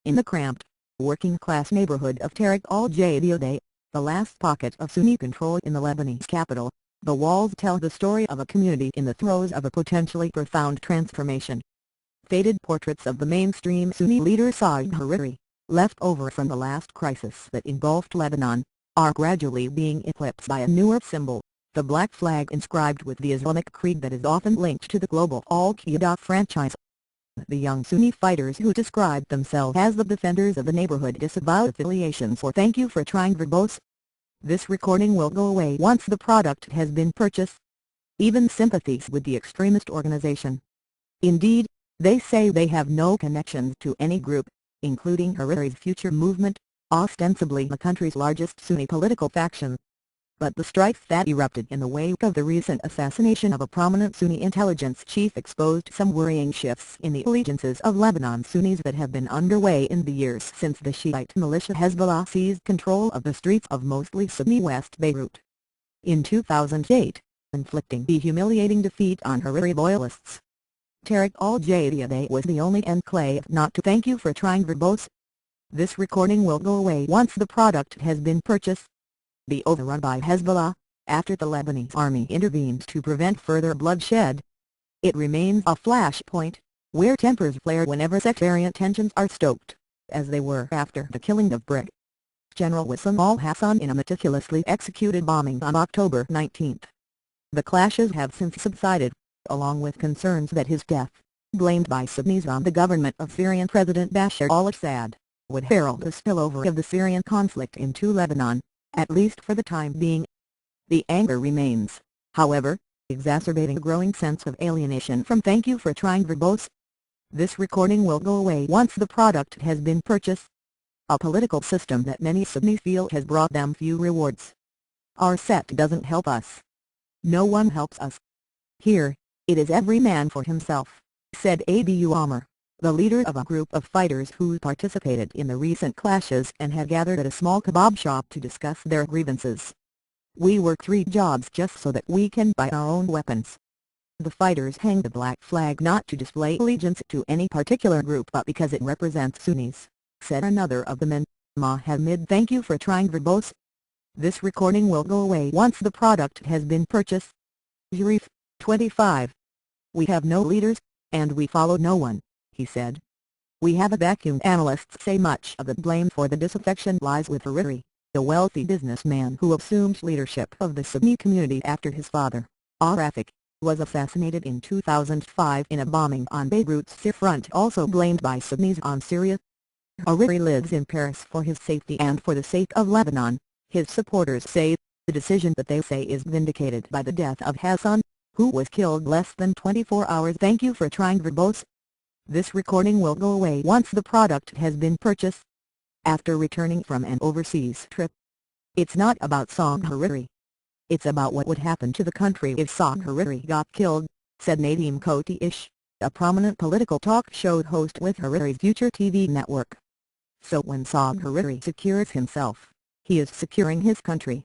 In the cramped, working-class neighborhood of Tariq al-Jadidiyeh, the last pocket of Sunni control in the Lebanese capital, the walls tell the story of a community in the throes of a potentially profound transformation. Faded portraits of the mainstream Sunni leader Saad Hariri, left over from the last crisis that engulfed Lebanon, are gradually being eclipsed by a newer symbol, the black flag inscribed with the Islamic creed that is often linked to the global Al-Qaeda franchise. The young Sunni fighters who describe themselves as the defenders of the neighborhood disavow affiliations or thank you for trying verbose. This recording will go away once the product has been purchased. Even sympathies with the extremist organization. Indeed, they say they have no connections to any group, including Hariri's future movement, ostensibly the country's largest Sunni political faction. But the strife that erupted in the wake of the recent assassination of a prominent Sunni intelligence chief exposed some worrying shifts in the allegiances of Lebanon Sunnis that have been underway in the years since the Shiite militia Hezbollah seized control of the streets of mostly Sunni West Beirut. In 2008, inflicting the humiliating defeat on Hariri loyalists. Tariq al-Jadidiyeh was the only enclave not to thank you for trying verbose. This recording will go away once the product has been purchased. The overrun by Hezbollah, after the Lebanese army intervened to prevent further bloodshed. It remains a flashpoint, where tempers flare whenever sectarian tensions are stoked, as they were after the killing of Brig. General Wissam al-Hassan in a meticulously executed bombing on October 19. The clashes have since subsided, along with concerns that his death, blamed by Sunnis on the government of Syrian President Bashar al-Assad, would herald a spillover of the Syrian conflict into Lebanon, at least for the time being. The anger remains, however, exacerbating a growing sense of alienation from thank you for trying verbose. This recording will go away once the product has been purchased. A political system that many Sunnis feel has brought them few rewards. Our set doesn't help us. No one helps us. Here, it is every man for himself, said Abu Amr, the leader of a group of fighters who participated in the recent clashes and had gathered at a small kebab shop to discuss their grievances. We work 3 jobs just so that we can buy our own weapons. The fighters hang the black flag not to display allegiance to any particular group but because it represents Sunnis, said another of the men. Mohammed, thank you for trying verbose. This recording will go away once the product has been purchased. Sharif, 25. We have no leaders, and we follow no one, he said. We have a vacuum. Analysts say much of the blame for the disaffection lies with Hariri, the wealthy businessman who assumed leadership of the Sunni community after his father, Rafik, was assassinated in 2005 in a bombing on Beirut's seafront, also blamed by Sunnis on Syria. Hariri lives in Paris for his safety and for the sake of Lebanon, his supporters say. The decision that they say is vindicated by the death of Hassan, who was killed less than 24 hours. Thank you for trying verbose. This recording will go away once the product has been purchased. After returning from an overseas trip. It's not about Saad Hariri. It's about what would happen to the country if Saad Hariri got killed, said Nadeem Koti-ish, a prominent political talk show host with Hariri's Future TV network. So when Saad Hariri secures himself, he is securing his country.